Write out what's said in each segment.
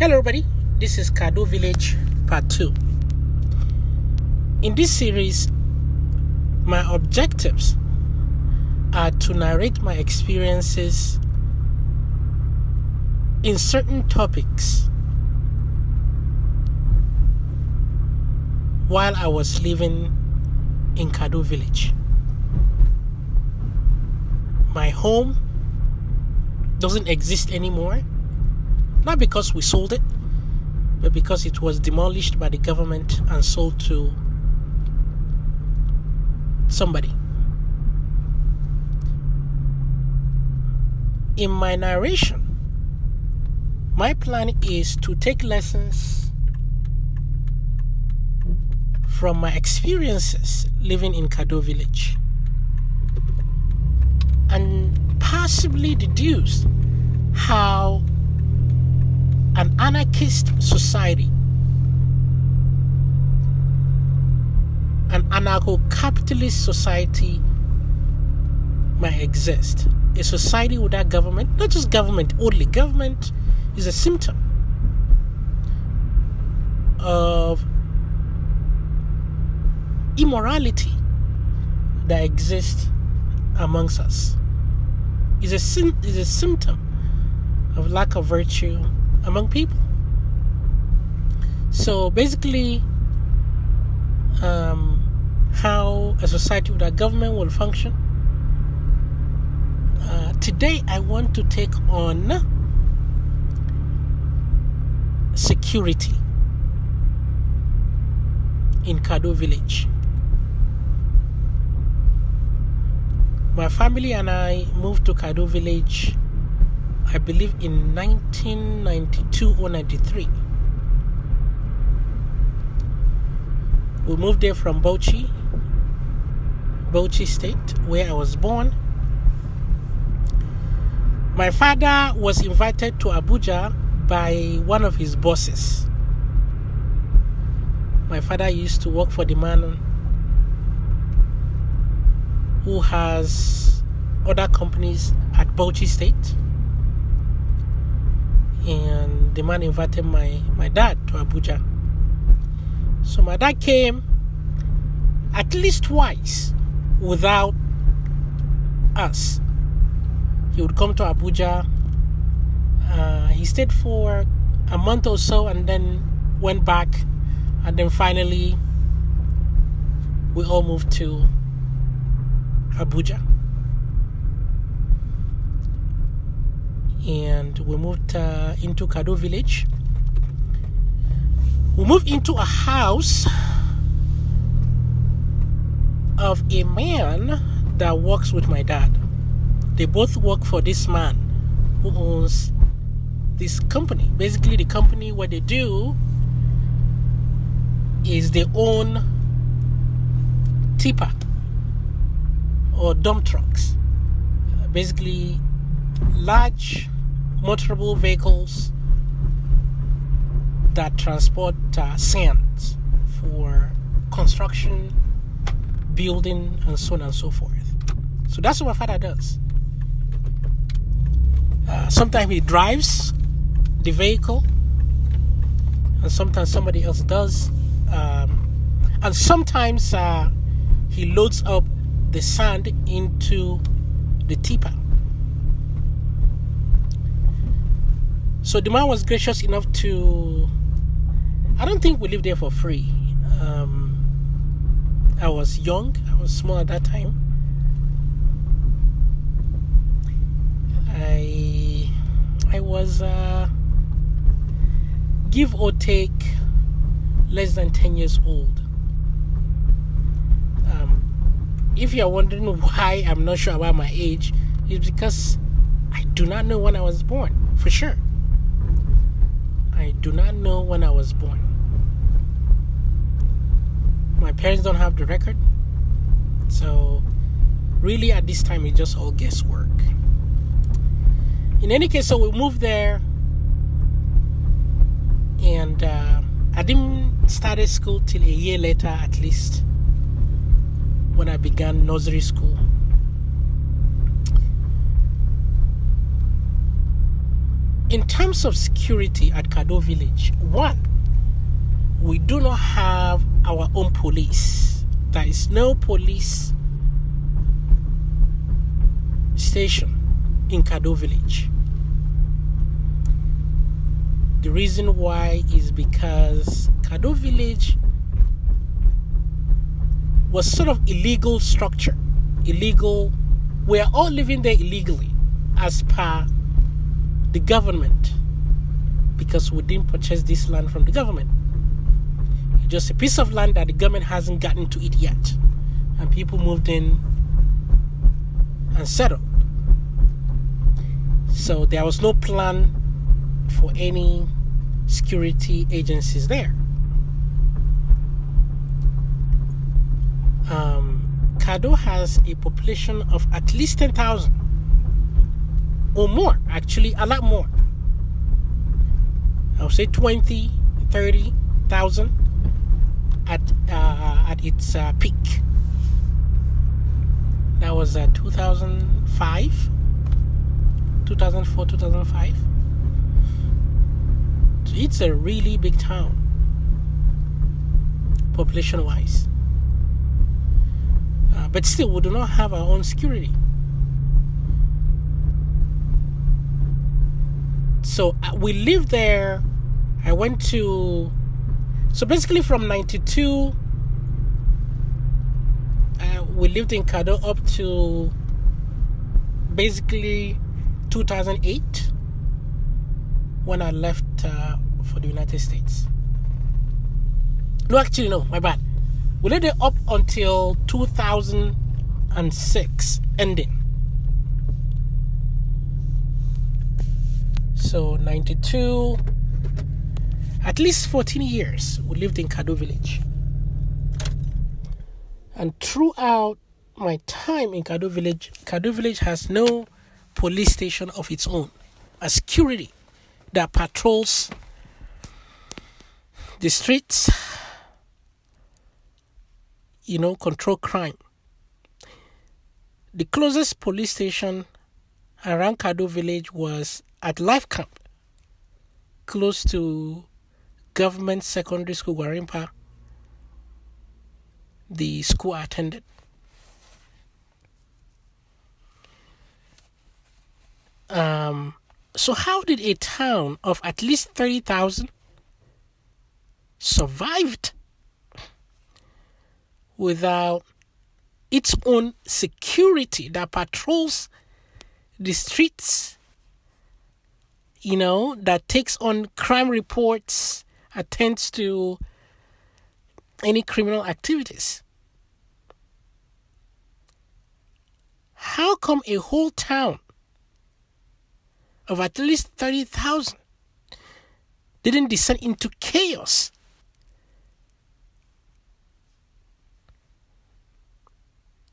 Hello everybody, this is Kado Village part 2. In this series, my objectives are to narrate my experiences in certain topics while I was living in Kado Village. My home doesn't exist anymore. Not because we sold it, but because it was demolished by the government and sold to somebody. In my narration, my plan is to take lessons from my experiences living in Kado Village and possibly deduce how an anarchist society, an anarcho-capitalist society might exist. A society without government, not just government only. Government is a symptom of immorality that exists amongst us. Is a symptom of lack of virtue among people. So basically, how a society without government will function. Today, I want to take on security in Kado Village. My family and I moved to Kado Village, I believe, in 1992 or 93. We moved there from Bauchi State, where I was born. My father was invited to Abuja by one of his bosses. My father used to work for the man who has other companies at Bauchi State. And the man invited my dad to Abuja. So my dad came at least twice without us. He would come to Abuja. He stayed for a month or so and then went back. And then finally, we all moved to Abuja. And we moved into Kado Village. We moved into a house of a man that works with my dad. They both work for this man who owns this company. Basically, the company, what they do is they own tipper or dump trucks. Basically, large motorable vehicles that transport sand for construction, building, and so on and so forth. So that's what my father does. Sometimes he drives the vehicle, and sometimes somebody else does. And sometimes he loads up the sand into the tipper. So the man was gracious enough to, I don't think we lived there for free. I was young, I was small at that time. I was, give or take, less than 10 years old. If you're wondering why I'm not sure about my age, it's because I do not know when I was born, for sure. I do not know when I was born. My parents don't have the record. So really at this time it's just all guesswork. In any case, so we moved there, and I didn't start school till a year later at least, when I began nursery school. in terms of security at Kado Village, one, we do not have our own police. There is no police station in Kado Village. The reason why is because Kado Village was sort of illegal structure. Illegal. We are all living there illegally as per the government, because we didn't purchase this land from the government. It's just a piece of land that the government hasn't gotten to it yet, and people moved in and settled. So there was no plan for any security agencies there. Kado has a population of at least 10,000 or more, actually a lot more. I would say 20, 30,000 at its peak. That was 2005, 2004, 2005. So it's a really big town, population-wise. But still, we do not have our own security. So we lived there. I went to... So basically from 92, we lived in Kado up to basically 2008 when I left for the United States. No, actually, no, my bad. We lived there up until 2006 ending. So 92, at least 14 years we lived in Kado Village. And throughout my time in Kado Village has no police station of its own. A security that patrols the streets, control crime. The closest police station around Kado Village was at Life Camp, close to Government Secondary School, Gwarimpa, the school I attended. So how did a town of at least 30,000 survived without its own security that patrols the streets, that takes on crime reports, attends to any criminal activities? How come a whole town of at least 30,000 didn't descend into chaos?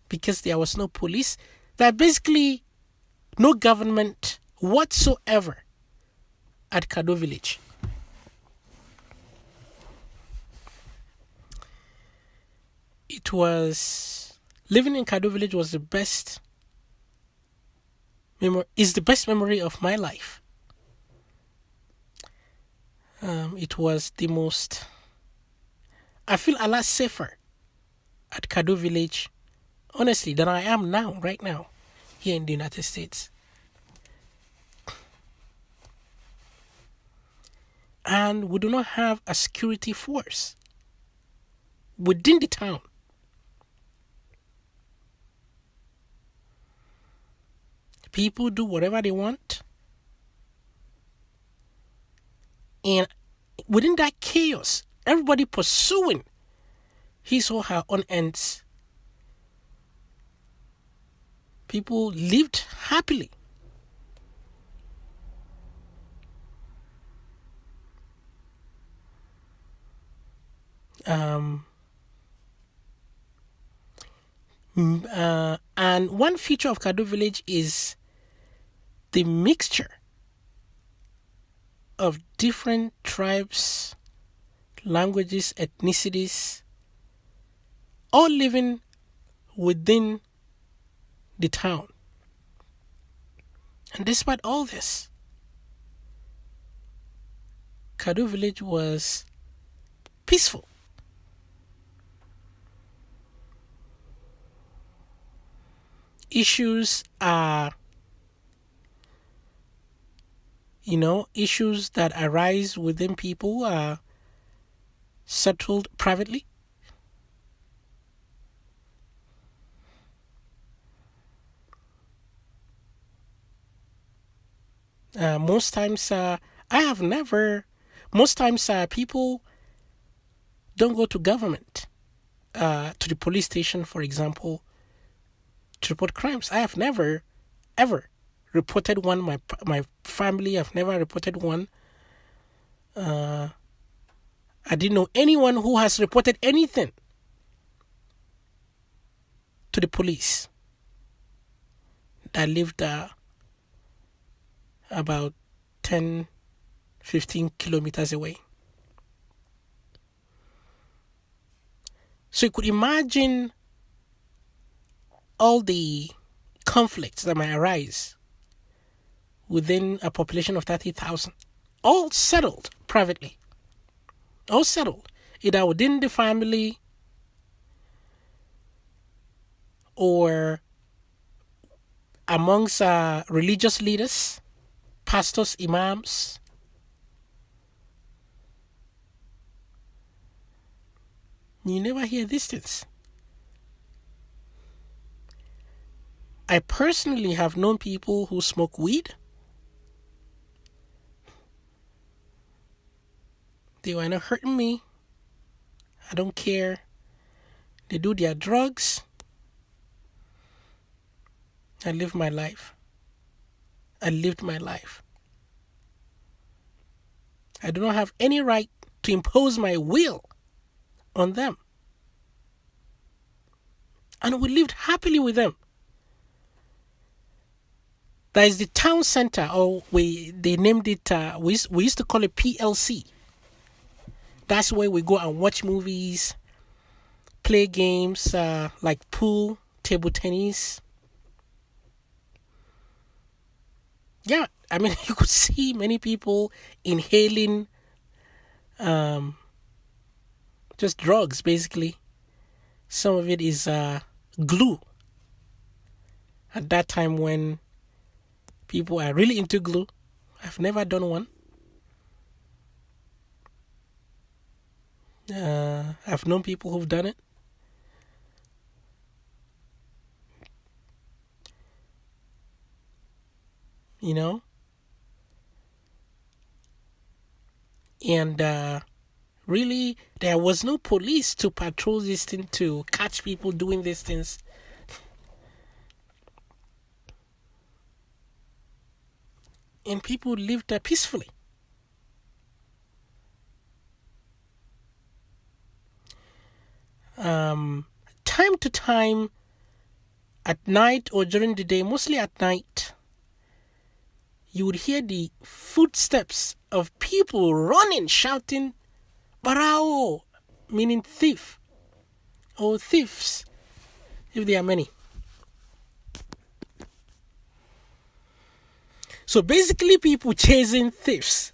Because there was no police, there basically no government whatsoever at Kado Village. Living in Kado Village was the best memory of my life. It was the most, I feel a lot safer at Kado Village, honestly, than I am right now, here in the United States. And we do not have a security force within the town. People do whatever they want. And within that chaos, everybody pursuing his or her own ends, people lived happily. And one feature of Kado Village is the mixture of different tribes, languages, ethnicities, all living within the town. And despite all this, Kado Village was peaceful. Issues are, issues that arise within people are settled privately. Most times, people don't go to government, to the police station, for example, to report crimes. I have never, ever reported one. My family have never reported one. I didn't know anyone who has reported anything to the police that lived about 10, 15 kilometers away. So you could imagine all the conflicts that might arise within a population of 30,000, all settled privately. All settled, either within the family or amongst religious leaders, pastors, imams. You never hear these things. I personally have known people who smoke weed. They were not hurting me. I don't care. They do their drugs. I live my life. I lived my life. I do not have any right to impose my will on them. And we lived happily with them. There is the town center, or they named it, we used to call it PLC. That's where we go and watch movies, play games like pool, table tennis. Yeah, I mean, you could see many people inhaling just drugs, basically. Some of it is glue. At that time when people are really into glue, I've never done one. I've known people who've done it. And really, there was no police to patrol this thing, to catch people doing these things. And people lived peacefully. Time to time, at night or during the day, mostly at night, you would hear the footsteps of people running, shouting, "Barao," meaning thief, or thieves, if there are many. So basically, people chasing thieves.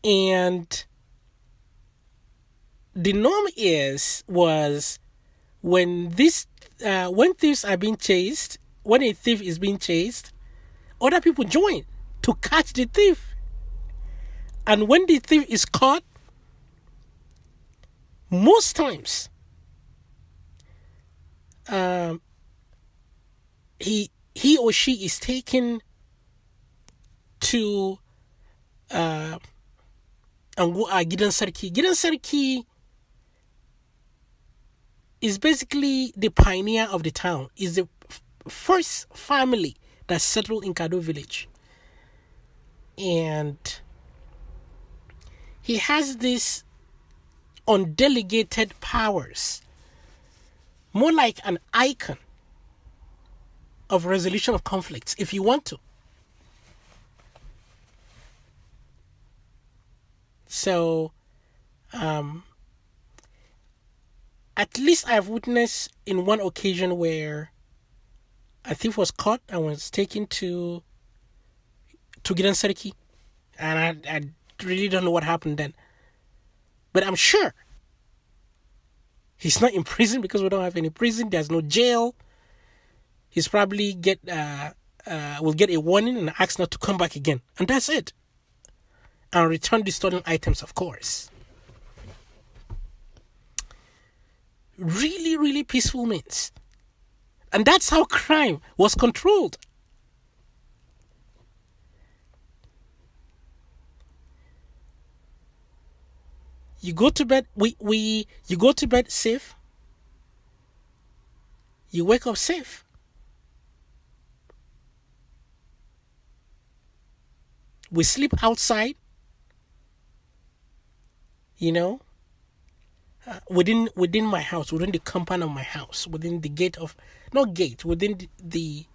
And the norm was when thieves are being chased, when a thief is being chased, other people join to catch the thief. And when the thief is caught, most times, he or she is taken to gidan sarki. Gidan sarki is basically the pioneer of the town. Is the first family that settled in Kado Village. And he has these undelegated powers, more like an icon of resolution of conflicts, if you want to. So, at least I've witnessed in one occasion where a thief was caught and was taken to Gidan Sarki, And I really don't know what happened then. But I'm sure he's not in prison because we don't have any prison. There's no jail. He's probably will get a warning and asked not to come back again. And that's it. And return the stolen items, of course. Really, really peaceful means. And that's how crime was controlled. You go to bed, you go to bed safe. You wake up safe. We sleep outside, within my house, within the compound of my house, within the gate of, not gate, within the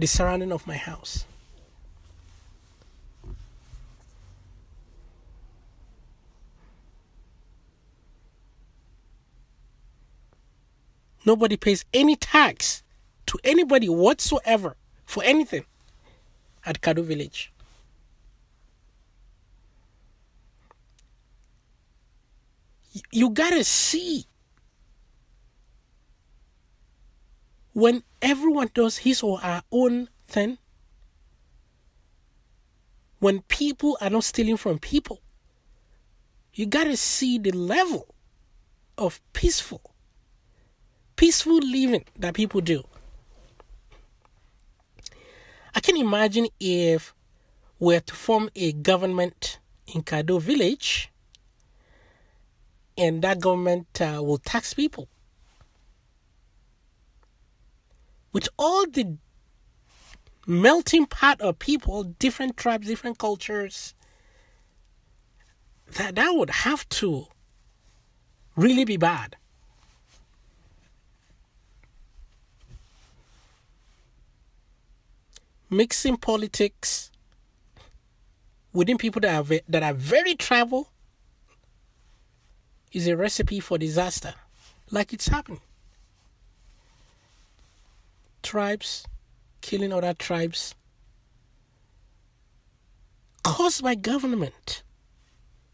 surrounding of my house. Nobody pays any tax to anybody whatsoever for anything at Kado Village. You gotta see when everyone does his or her own thing, when people are not stealing from people, you gotta see the level of peaceful living that people do. I can imagine if we were to form a government in Kado Village, and that government will tax people with all the melting pot of people, different tribes, different cultures. That would have to really be bad. Mixing politics within people that are very tribal is a recipe for disaster, like it's happening. Tribes killing other tribes caused by government.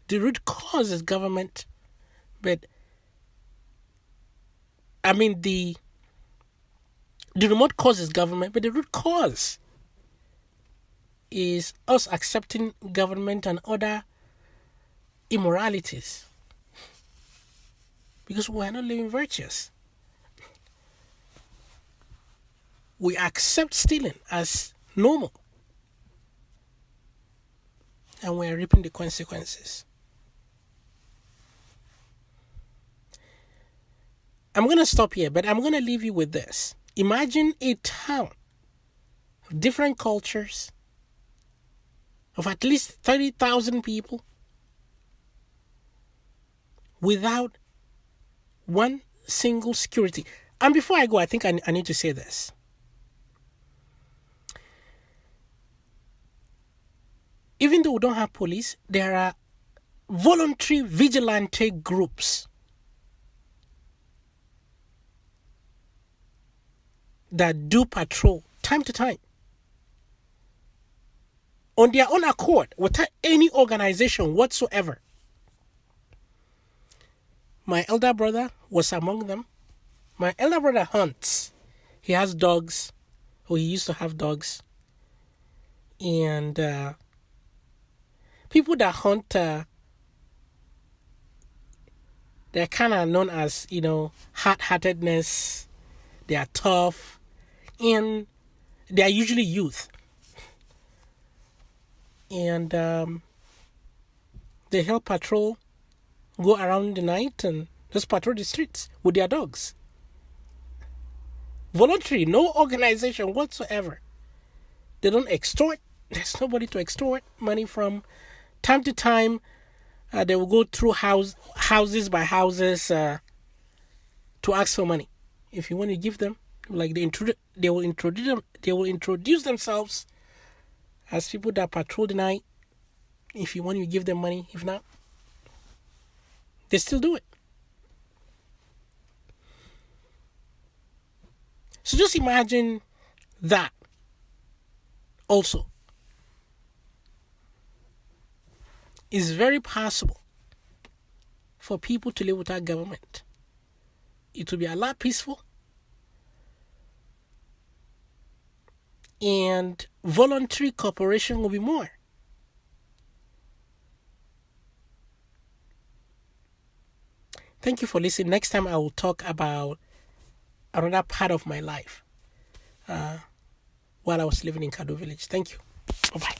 The root cause is government, but the remote cause is government, but the root cause is us accepting government and other immoralities because we are not living virtuous. We accept stealing as normal, and we are reaping the consequences. I'm going to stop here, but I'm going to leave you with this. Imagine a town of different cultures, of at least 30,000 people, without one single security. And before I go, I think I need to say this. Even though we don't have police, there are voluntary vigilante groups that do patrol time to time on their own accord, without any organization whatsoever. My elder brother was among them. My elder brother hunts. He has dogs, or he used to have dogs. And people that hunt, they're kind of known as, hard-heartedness. They are tough. And they are usually youth. And they help patrol, go around the night and just patrol the streets with their dogs. Voluntary, no organization whatsoever. They don't extort. There's nobody to extort money from. Time to time, they will go through houses by houses to ask for money. If you want to give them, like they will introduce themselves as people that patrol the night. If you want, you give them money. If not, they still do it. So just imagine that also. It's very possible for people to live without government. It will be a lot peaceful, and voluntary cooperation will be more. Thank you for listening. Next time I will talk about another part of my life while I was living in Kado Village. Thank you. Bye-bye.